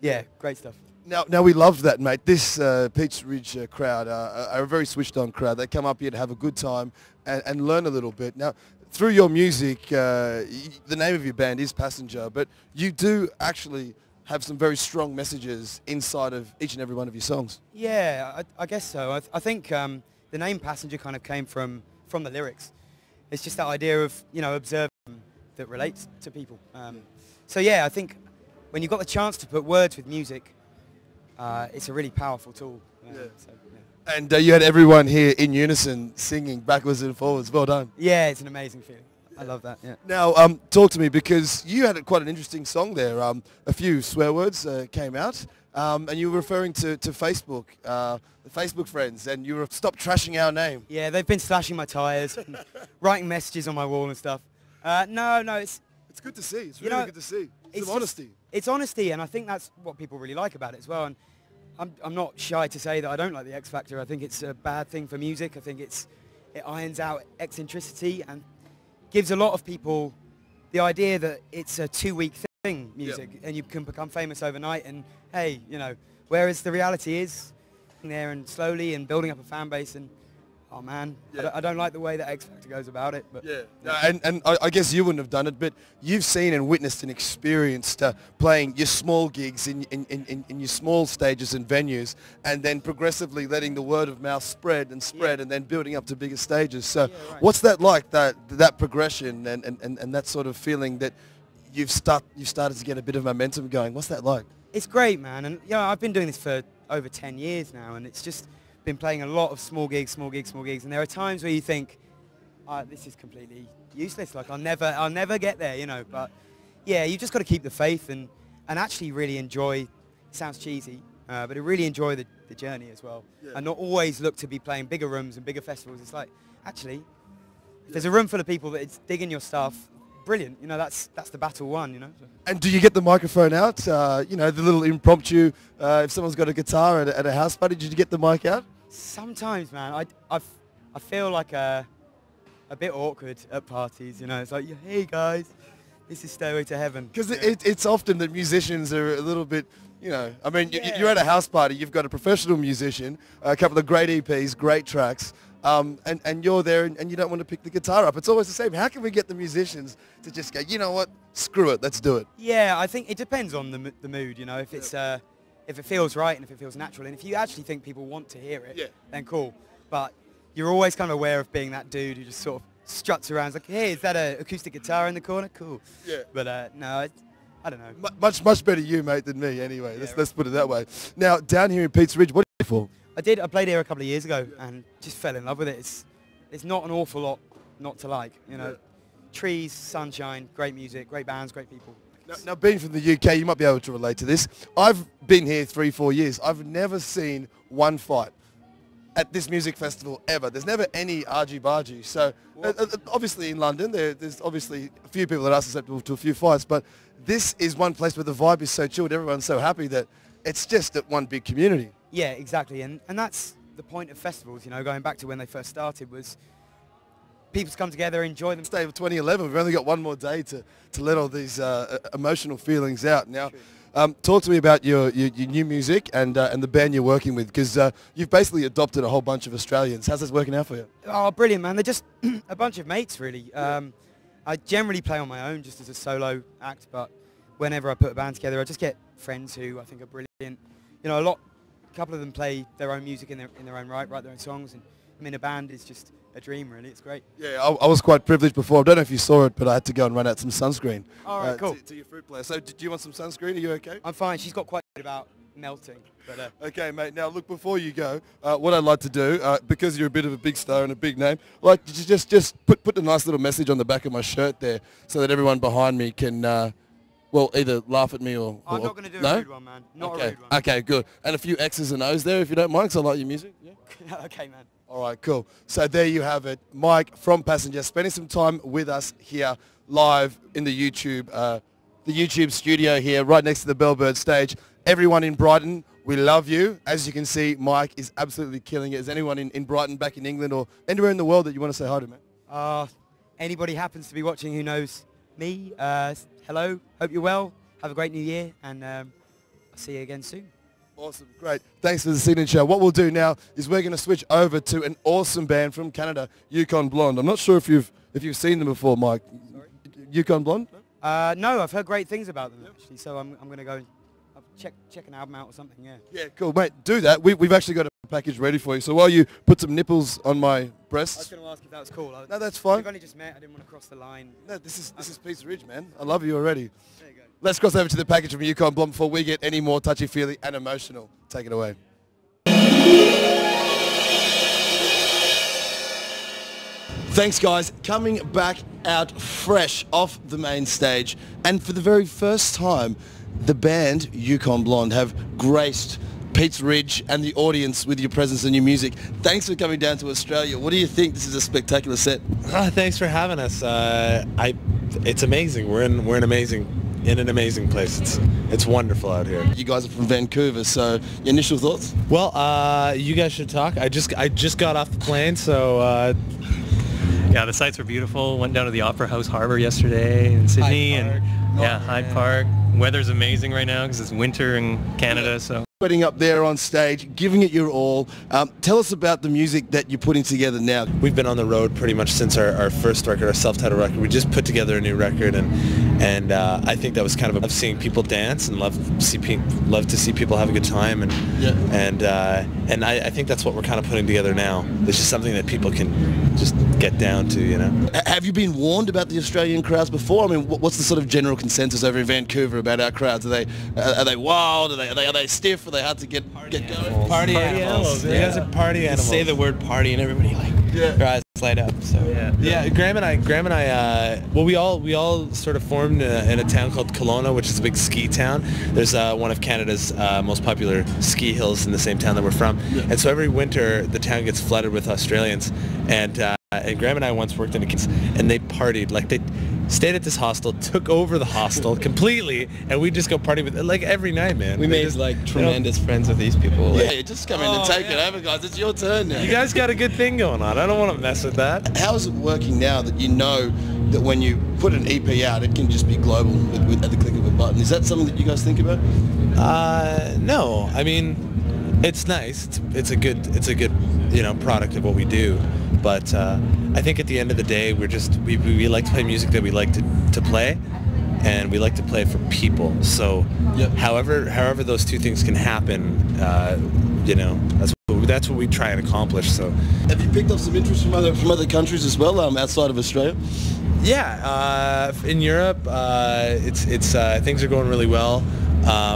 Yeah, great stuff. Now we loved that, mate. This Peats Ridge crowd are a very switched-on crowd. They come up here to have a good time and learn a little bit. Now, through your music, the name of your band is Passenger, but you do actually have some very strong messages inside of each and every one of your songs. Yeah, I guess so. I think the name Passenger kind of came from the lyrics. It's just that idea of, you know, observing that relates to people. So yeah, I think when you've got the chance to put words with music, it's a really powerful tool. So, yeah. And you had everyone here in unison singing backwards and forwards. Well done. Yeah, it's an amazing feeling. I love that, yeah. Now, talk to me, because you had quite an interesting song there. A few swear words came out, and you were referring to Facebook, the Facebook friends, and you were stop trashing our name. Yeah, they've been slashing my tyres, writing messages on my wall and stuff. No, it's good to see. It's really good to see. It's honesty. It's honesty, and I think that's what people really like about it as well. And I'm not shy to say that I don't like the X Factor. I think it's a bad thing for music. I think it irons out eccentricity and gives a lot of people the idea that it's a 2-week thing, music, and you can become famous overnight. And hey, you know, whereas the reality is there and slowly and building up a fan base. And oh man, I don't like the way that X Factor goes about it. But and I guess you wouldn't have done it, but you've seen and witnessed and experienced playing your small gigs in your small stages and venues, and then progressively letting the word of mouth spread and spread, and then building up to bigger stages. So what's that like, that progression and that sort of feeling that you've started to get a bit of momentum going? What's that like? It's great, man. And you know, I've been doing this for over 10 years now, and it's just been playing a lot of small gigs, and there are times where you think, this is completely useless, like I'll never get there, you know. But yeah, you just got to keep the faith and actually really enjoy, it sounds cheesy, but really enjoy the journey as well, and not always look to be playing bigger rooms and bigger festivals. It's like, actually, if there's a room full of people that it's digging your stuff, brilliant, you know, that's the battle won, you know. And do you get the microphone out, you know, the little impromptu, if someone's got a guitar at a house party, did you get the mic out? Sometimes, man, I feel like a bit awkward at parties, you know. It's like, hey guys, this is Stairway to Heaven. Because it's often that musicians are a little bit, you know, I mean, you're at a house party, you've got a professional musician, a couple of great EPs, great tracks, and you're there and you don't want to pick the guitar up. It's always the same. How can we get the musicians to just go, you know what, screw it, let's do it? Yeah, I think it depends on the mood, you know. If it's if it feels right and if it feels natural, and if you actually think people want to hear it, then cool. But you're always kind of aware of being that dude who just sort of struts around. It's like, hey, is that an acoustic guitar in the corner? Cool. Yeah. But no, I don't know. Much better you, mate, than me anyway. Let's put it that way. Now, down here in Peats Ridge, what are you for? I played here a couple of years ago and just fell in love with it. It's not an awful lot not to like, you know. Trees, sunshine, great music, great bands, great people. Now, being from the UK, you might be able to relate to this. I've been here 3-4 years. I've never seen one fight at this music festival ever. There's never any argy-bargy. So obviously in London, there's obviously a few people that are susceptible to a few fights, but this is one place where the vibe is so chilled, everyone's so happy that it's just at one big community. Yeah, exactly. And that's the point of festivals, you know, going back to when they first started, was people come together, enjoy them. Day of 2011, we've only got one more day to let all these emotional feelings out. Now, talk to me about your new music and the band you're working with, because you've basically adopted a whole bunch of Australians. How's this working out for you? Oh, brilliant, man. They're just a bunch of mates, really. I generally play on my own just as a solo act, but whenever I put a band together, I just get friends who I think are brilliant. You know, a couple of them play their own music in their own right, write their own songs, and I mean, a band is just a dream, really. It's great. Yeah, I was quite privileged before. I don't know if you saw it, but I had to go and run out some sunscreen. All right, cool. To your fruit player. So do you want some sunscreen? Are you okay? I'm fine. She's got quite a bit about melting. But, okay, mate. Now, look, before you go, what I'd like to do, because you're a bit of a big star and a big name, like just put a nice little message on the back of my shirt there so that everyone behind me can, well, either laugh at me or... I'm not going to do a rude one, man. Not a rude one. Okay, good. And a few X's and O's there, if you don't mind, because I like your music. Yeah? Okay, man. All right, cool. So there you have it. Mike from Passenger spending some time with us here live in the YouTube studio here right next to the Bellbird stage. Everyone in Brighton, we love you. As you can see, Mike is absolutely killing it. Is anyone in Brighton, back in England, or anywhere in the world that you want to say hi to, man? Anybody happens to be watching who knows me, hello, hope you're well. Have a great new year, and I'll see you again soon. Awesome, great. Thanks for the signature. What we'll do now is we're going to switch over to an awesome band from Canada, Yukon Blonde. I'm not sure if you've seen them before, Mike. Sorry? Yukon Blonde? No, I've heard great things about them actually. So I'm going to go check an album out or something. Yeah. Yeah, cool, mate. Do that. We've actually got a package ready for you. So while you put some nipples on my breasts. I was going to ask if that was cool. No, that's fine. We've only just met. I didn't want to cross the line. No, this is Peats Ridge, man. I love you already. There you go. Let's cross over to the package from Yukon Blonde before we get any more touchy-feely and emotional. Take it away. Thanks, guys. Coming back out fresh off the main stage. And for the very first time, the band Yukon Blonde have graced Peats Ridge and the audience with your presence and your music. Thanks for coming down to Australia. What do you think? This is a spectacular set. Thanks for having us. It's amazing. We're in amazing in an amazing place. It's wonderful out here. You guys are from Vancouver, so your initial thoughts? Well, you guys should talk. I just got off the plane, so yeah, the sights were beautiful. Went down to the Opera House Harbour yesterday in Sydney, Hyde Park. Weather's amazing right now because it's winter in Canada, so. Putting up there on stage, giving it your all. Tell us about the music that you're putting together now. We've been on the road pretty much since our first record, our self-titled record. We just put together a new record, and I think that was kind of seeing people dance and love to see people have a good time, and I think that's what we're kind of putting together now. It's just something that people can just get down to, you know. Have you been warned about the Australian crowds before? I mean, what's the sort of general consensus over in Vancouver about our crowds? Are they wild? Are they stiff? Are they hard to get going? Party animals. You guys are party animals. Say the word party and everybody their eyes light up. So yeah. Graham and I. Well, we all sort of formed in a town called Kelowna, which is a big ski town. There's one of Canada's most popular ski hills in the same town that we're from, and so every winter the town gets flooded with Australians, and Graham and I once worked in a kids, and they partied like they stayed at this hostel, took over the hostel completely, and we just go party with like every night, man. We made like tremendous friends with these people. Yeah, just come in and take it over, guys. It's your turn now. You guys got a good thing going on. I don't want to mess with that. How is it working now that you know that when you put an EP out, it can just be global at the click of a button? Is that something that you guys think about? No. I mean, it's nice. It's a good product of what we do. But I think at the end of the day, we like to play music that we like to play, and we like to play for people. So however those two things can happen, that's what we try and accomplish. So have you picked up some interest from other countries as well, outside of Australia? Yeah, in Europe, it's things are going really well.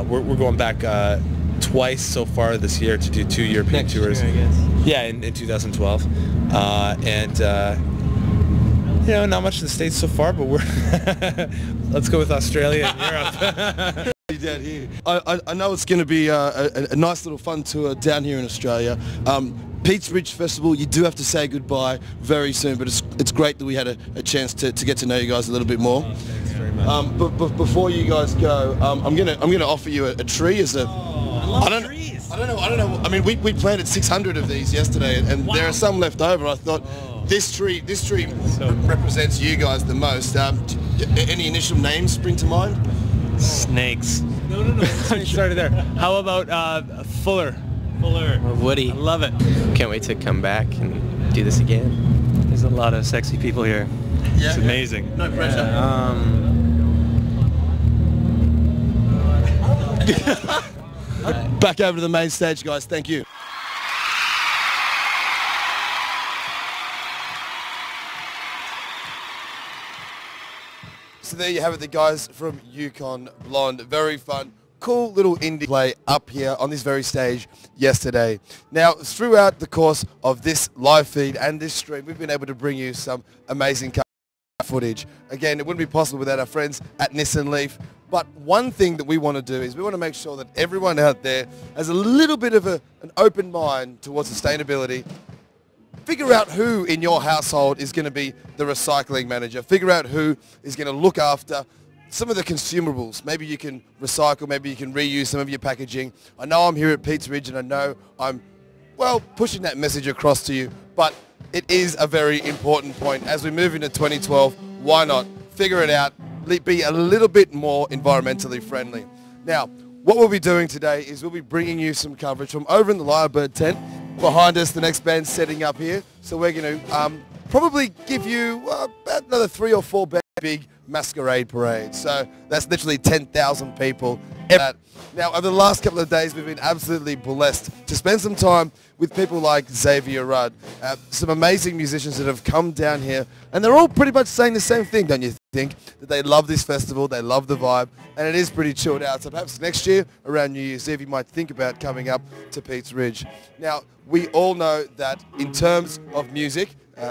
We're going back twice so far this year to do 2 European tours. Year, I guess. Yeah, in 2012, not much in the States so far, but let's go with Australia and Europe. Down here, I know it's going to be a nice little fun tour down here in Australia. Peats Ridge Festival, you do have to say goodbye very soon, but it's great that we had a chance to get to know you guys a little bit more. Thanks very much. But before you guys go, I'm gonna offer you a tree as a. I love trees. I don't know. I mean, we planted 600 of these yesterday, and there are some left over. I thought this tree represents you guys the most. Any initial names spring to mind? Snakes. No. Started there. How about Fuller? Or Woody. I love it. Can't wait to come back and do this again. There's a lot of sexy people here. Yeah. It's amazing. No pressure. Back over to the main stage, guys. Thank you. So there you have it, the guys from Yukon Blonde. Very fun, cool little indie play up here on this very stage yesterday. Now, throughout the course of this live feed and this stream, we've been able to bring you some amazing footage. Again, it wouldn't be possible without our friends at Nissan Leaf. But one thing that we want to do is we want to make sure that everyone out there has a little bit of an open mind towards sustainability. Figure out who in your household is going to be the recycling manager. Figure out who is going to look after some of the consumables. Maybe you can recycle, maybe you can reuse some of your packaging. I know I'm here at Peats Ridge and I know I'm, pushing that message across to you, but it is a very important point. As we move into 2012, why not figure it out, be a little bit more environmentally friendly. Now, what we'll be doing today is we'll be bringing you some coverage from over in the Lyrebird tent. Behind us, the next band's setting up here. So we're going to probably give you about another 3 or 4 big masquerade parades. So that's literally 10,000 people. Now, over the last couple of days, we've been absolutely blessed to spend some time with people like Xavier Rudd, some amazing musicians that have come down here, and they're all pretty much saying the same thing, don't you think? That they love this festival, they love the vibe, and it is pretty chilled out. So perhaps next year, around New Year's Eve, you might think about coming up to Peats Ridge. Now, we all know that in terms of music,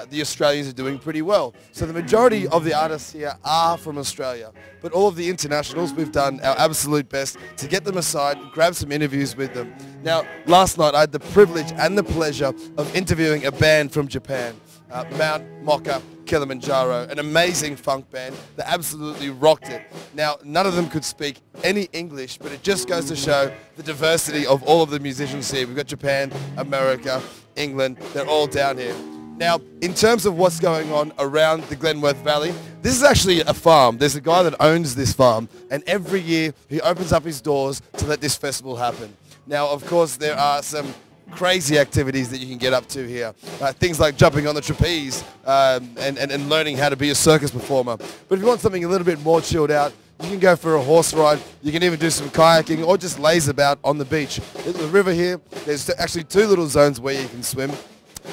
the Australians are doing pretty well. So the majority of the artists here are from Australia. But all of the internationals, we've done our absolute best to get them aside and grab some interviews with them. Now, last night I had the privilege and the pleasure of interviewing a band from Japan, Mount Mocha Kilimanjaro, an amazing funk band that absolutely rocked it. Now, none of them could speak any English, but it just goes to show the diversity of all of the musicians here. We've got Japan, America, England, they're all down here. Now, in terms of what's going on around the Glenworth Valley, this is actually a farm. There's a guy that owns this farm, and every year he opens up his doors to let this festival happen. Now, of course, there are some crazy activities that you can get up to here. Things like jumping on the trapeze and learning how to be a circus performer. But if you want something a little bit more chilled out, you can go for a horse ride. You can even do some kayaking or just laze about on the beach. There's a river here. There's actually 2 little zones where you can swim.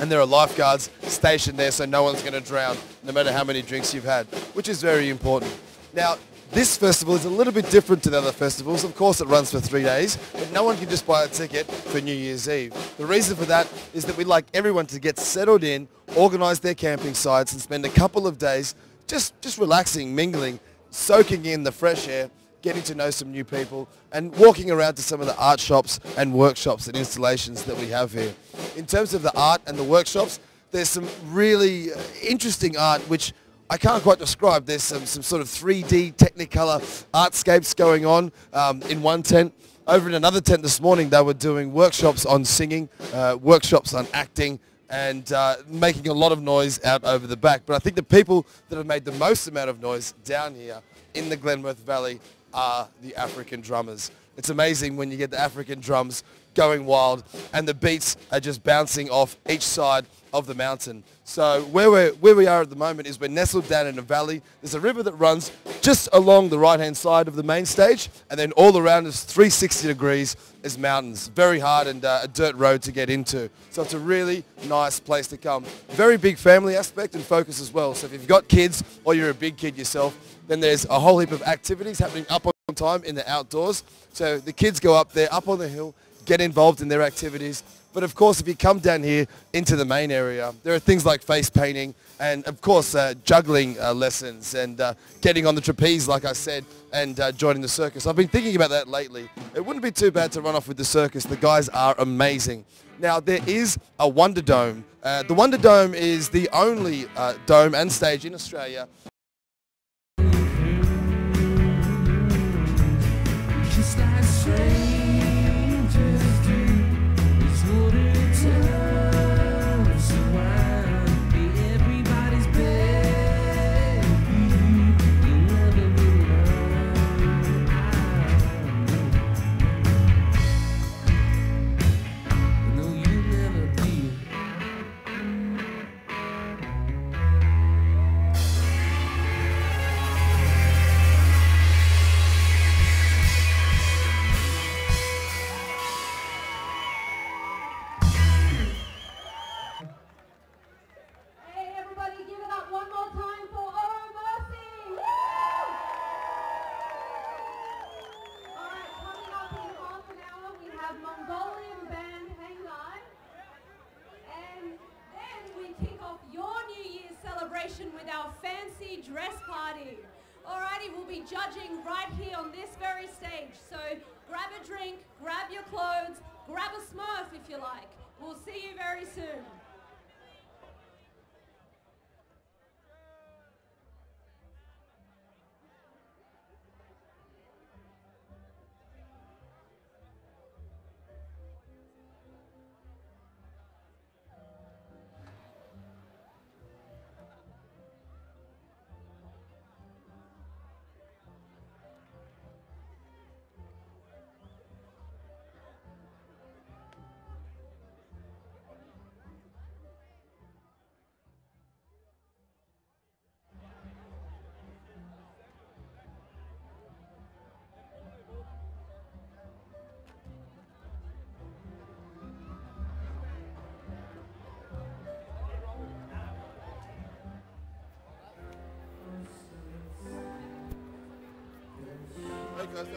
And there are lifeguards stationed there so no one's going to drown, no matter how many drinks you've had, which is very important. Now, this festival is a little bit different to the other festivals. Of course, it runs for 3 days, but no one can just buy a ticket for New Year's Eve. The reason for that is that we'd like everyone to get settled in, organise their camping sites, and spend a couple of days just relaxing, mingling, soaking in the fresh air, getting to know some new people, and walking around to some of the art shops and workshops and installations that we have here. In terms of the art and the workshops, there's some really interesting art which I can't quite describe. There's some sort of 3D Technicolor artscapes going on in one tent. Over in another tent this morning, they were doing workshops on singing, workshops on acting, and making a lot of noise out over the back. But I think the people that have made the most amount of noise down here in the Glenworth Valley are the African drummers. It's amazing when you get the African drums going wild and the beats are just bouncing off each side of the mountain. So where we are at the moment is we're nestled down in a valley. There's a river that runs just along the right-hand side of the main stage, and then all around us, 360 degrees, is mountains. Very hard and a dirt road to get into. So it's a really nice place to come. Very big family aspect and focus as well. So if you've got kids or you're a big kid yourself, then there's a whole heap of activities happening up on time in the outdoors. So the kids go up there, up on the hill, get involved in their activities. But of course, if you come down here into the main area, there are things like face painting and of course juggling lessons and getting on the trapeze, like I said, and joining the circus. I've been thinking about that lately. It wouldn't be too bad to run off with the circus. The guys are amazing. Now, there is a Wonder Dome. The Wonder Dome is the only dome and stage in Australia. Just like strangers do, it's what it turns around. Be everybody's baby, you never be alone. No, you never be. With our fancy dress party. Alrighty, we'll be judging right here on this very stage. So grab a drink, grab your clothes, grab a Smurf if you like. We'll see you very soon. Hey, guys,